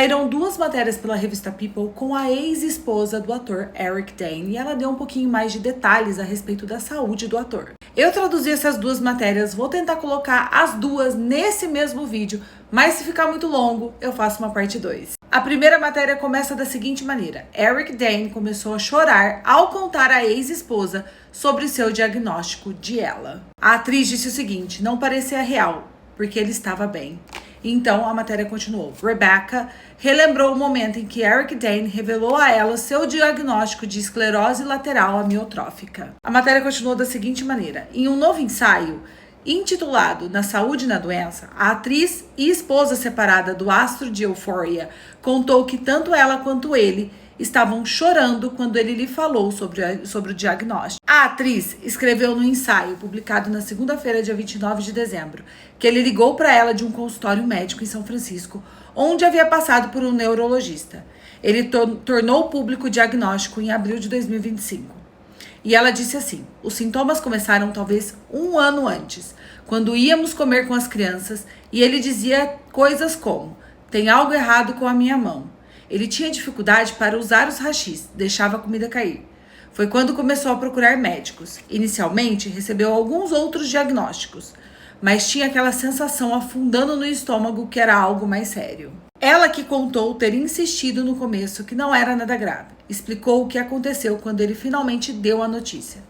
Saíram 2 matérias pela revista People com a ex-esposa do ator Eric Dane e ela deu um pouquinho mais de detalhes a respeito da saúde do ator. Eu traduzi essas 2 matérias, vou tentar colocar as 2 nesse mesmo vídeo, mas se ficar muito longo, eu faço uma parte 2. A primeira matéria começa da seguinte maneira: Eric Dane começou a chorar ao contar à ex-esposa sobre seu diagnóstico de ela. A atriz disse o seguinte: não parecia real, porque ele estava bem. Então, a matéria continuou. Rebecca relembrou o momento em que Eric Dane revelou a ela seu diagnóstico de esclerose lateral amiotrófica. A matéria continuou da seguinte maneira: em um novo ensaio, intitulado Na Saúde e na Doença, a atriz e esposa separada do astro de Euphoria contou que tanto ela quanto ele estavam chorando quando ele lhe falou sobre o diagnóstico. A atriz escreveu no ensaio, publicado na segunda-feira, dia 29 de dezembro, que ele ligou para ela de um consultório médico em São Francisco, onde havia passado por um neurologista. Ele tornou público o diagnóstico em abril de 2025. E ela disse assim: os sintomas começaram talvez 1 ano antes, quando íamos comer com as crianças e ele dizia coisas como: tem algo errado com a minha mão. Ele tinha dificuldade para usar os rachis, deixava a comida cair. Foi quando começou a procurar médicos. Inicialmente, recebeu alguns outros diagnósticos, mas tinha aquela sensação afundando no estômago que era algo mais sério. Ela que contou ter insistido no começo que não era nada grave. Explicou o que aconteceu quando ele finalmente deu a notícia.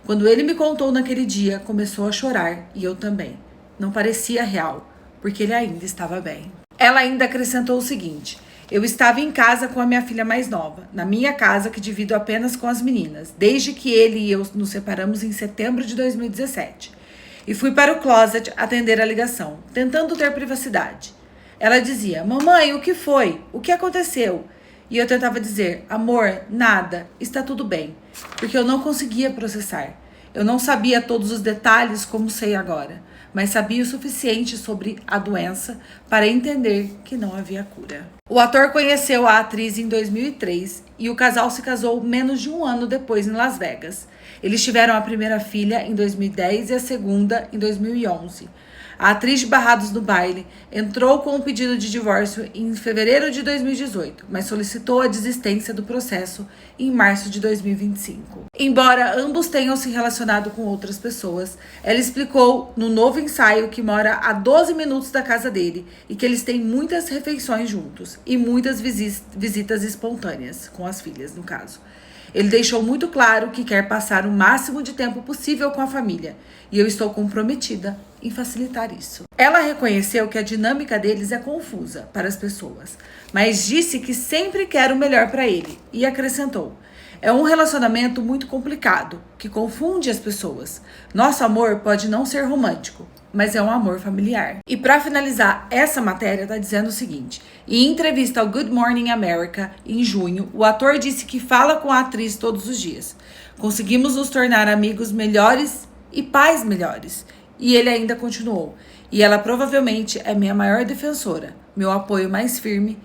Quando ele me contou naquele dia, começou a chorar e eu também. Não parecia real, porque ele ainda estava bem. Ela ainda acrescentou o seguinte: eu estava em casa com a minha filha mais nova, na minha casa que divido apenas com as meninas, desde que ele e eu nos separamos em setembro de 2017. E fui para o closet atender a ligação, tentando ter privacidade. Ela dizia: mamãe, o que foi? O que aconteceu? E eu tentava dizer: amor, nada, está tudo bem, porque eu não conseguia processar. Eu não sabia todos os detalhes como sei agora, mas sabia o suficiente sobre a doença para entender que não havia cura. O ator conheceu a atriz em 2003 e o casal se casou menos de 1 ano depois em Las Vegas. Eles tiveram a primeira filha em 2010 e a segunda em 2011. A atriz de Barrados no Baile entrou com um pedido de divórcio em fevereiro de 2018, mas solicitou a desistência do processo em março de 2025. Embora ambos tenham se relacionado com outras pessoas, ela explicou no novo ensaio que mora a 12 minutos da casa dele e que eles têm muitas refeições juntos e muitas visitas espontâneas, com as filhas, no caso. Ele deixou muito claro que quer passar o máximo de tempo possível com a família, e eu estou comprometida em facilitar isso. Ela reconheceu que a dinâmica deles é confusa para as pessoas, mas disse que sempre quer o melhor para ele, e acrescentou: é um relacionamento muito complicado, que confunde as pessoas. Nosso amor pode não ser romântico, mas é um amor familiar. E para finalizar, essa matéria está dizendo o seguinte: em entrevista ao Good Morning America, em junho, o ator disse que fala com a atriz todos os dias. Conseguimos nos tornar amigos melhores e pais melhores. E ele ainda continuou: e ela provavelmente é minha maior defensora, meu apoio mais firme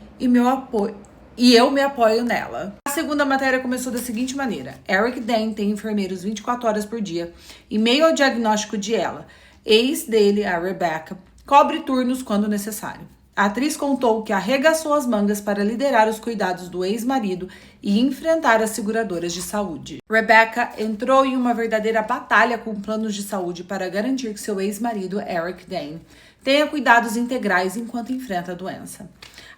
e eu me apoio nela. A segunda matéria começou da seguinte maneira: Eric Dane tem enfermeiros 24 horas por dia. Em meio ao diagnóstico de ela, ex dele, a Rebecca, cobre turnos quando necessário. A atriz contou que arregaçou as mangas para liderar os cuidados do ex-marido e enfrentar as seguradoras de saúde. Rebecca entrou em uma verdadeira batalha com planos de saúde para garantir que seu ex-marido, Eric Dane, tenha cuidados integrais enquanto enfrenta a doença.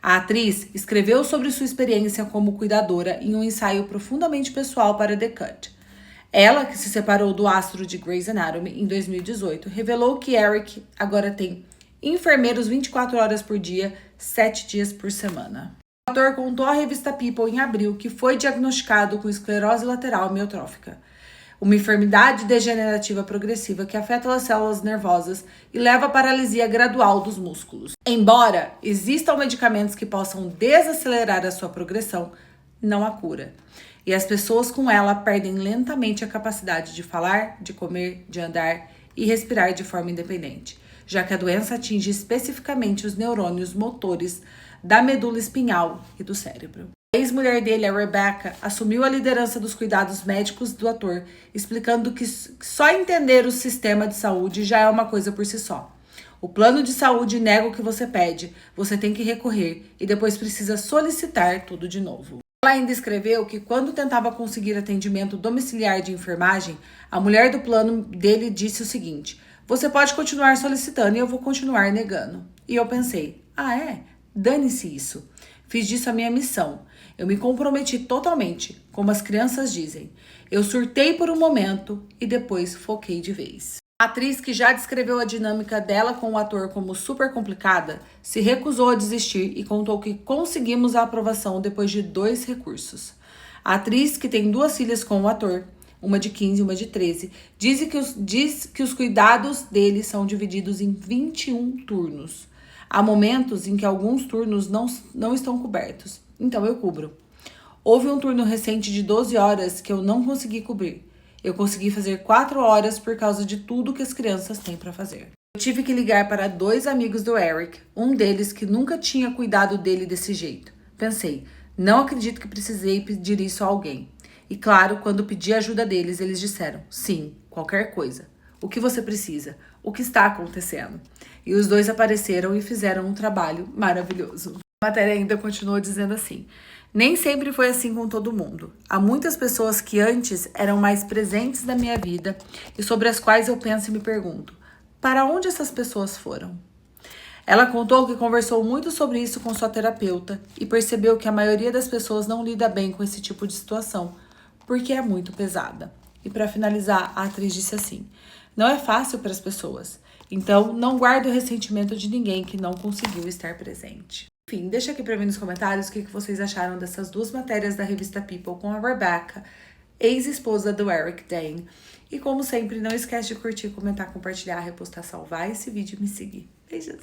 A atriz escreveu sobre sua experiência como cuidadora em um ensaio profundamente pessoal para The Cut. Ela, que se separou do astro de Grey's Anatomy em 2018, revelou que Eric agora tem enfermeiros 24 horas por dia, 7 dias por semana. O ator contou à revista People em abril que foi diagnosticado com esclerose lateral amiotrófica, uma enfermidade degenerativa progressiva que afeta as células nervosas e leva à paralisia gradual dos músculos. Embora existam medicamentos que possam desacelerar a sua progressão, não há cura. E as pessoas com ela perdem lentamente a capacidade de falar, de comer, de andar e respirar de forma independente, já que a doença atinge especificamente os neurônios motores da medula espinhal e do cérebro. A ex-mulher dele, a Rebecca, assumiu a liderança dos cuidados médicos do ator, explicando que só entender o sistema de saúde já é uma coisa por si só. O plano de saúde nega o que você pede, você tem que recorrer e depois precisa solicitar tudo de novo. Ela ainda escreveu que quando tentava conseguir atendimento domiciliar de enfermagem, a mulher do plano dele disse o seguinte: você pode continuar solicitando e eu vou continuar negando. E eu pensei, dane-se isso. Fiz disso a minha missão. Eu me comprometi totalmente, como as crianças dizem. Eu surtei por um momento e depois foquei de vez. A atriz, que já descreveu a dinâmica dela com o ator como super complicada, se recusou a desistir e contou que conseguimos a aprovação depois de 2 recursos. A atriz, que tem 2 filhas com o ator, uma de 15 e uma de 13, diz que os cuidados dele são divididos em 21 turnos. Há momentos em que alguns turnos não estão cobertos, então eu cubro. Houve um turno recente de 12 horas que eu não consegui cobrir. Eu consegui fazer 4 horas por causa de tudo que as crianças têm para fazer. Eu tive que ligar para 2 amigos do Eric, um deles que nunca tinha cuidado dele desse jeito. Pensei, não acredito que precisei pedir isso a alguém. E claro, quando pedi a ajuda deles, eles disseram, sim, qualquer coisa. O que você precisa? O que está acontecendo? E os 2 apareceram e fizeram um trabalho maravilhoso. A matéria ainda continuou dizendo assim: nem sempre foi assim com todo mundo. Há muitas pessoas que antes eram mais presentes na minha vida e sobre as quais eu penso e me pergunto, para onde essas pessoas foram? Ela contou que conversou muito sobre isso com sua terapeuta e percebeu que a maioria das pessoas não lida bem com esse tipo de situação, porque é muito pesada. E para finalizar, a atriz disse assim: não é fácil para as pessoas, então não guarde o ressentimento de ninguém que não conseguiu estar presente. Enfim, deixa aqui para mim nos comentários o que vocês acharam dessas 2 matérias da revista People com a Rebecca, ex-esposa do Eric Dane. E como sempre, não esquece de curtir, comentar, compartilhar, repostar, salvar esse vídeo e me seguir. Beijos!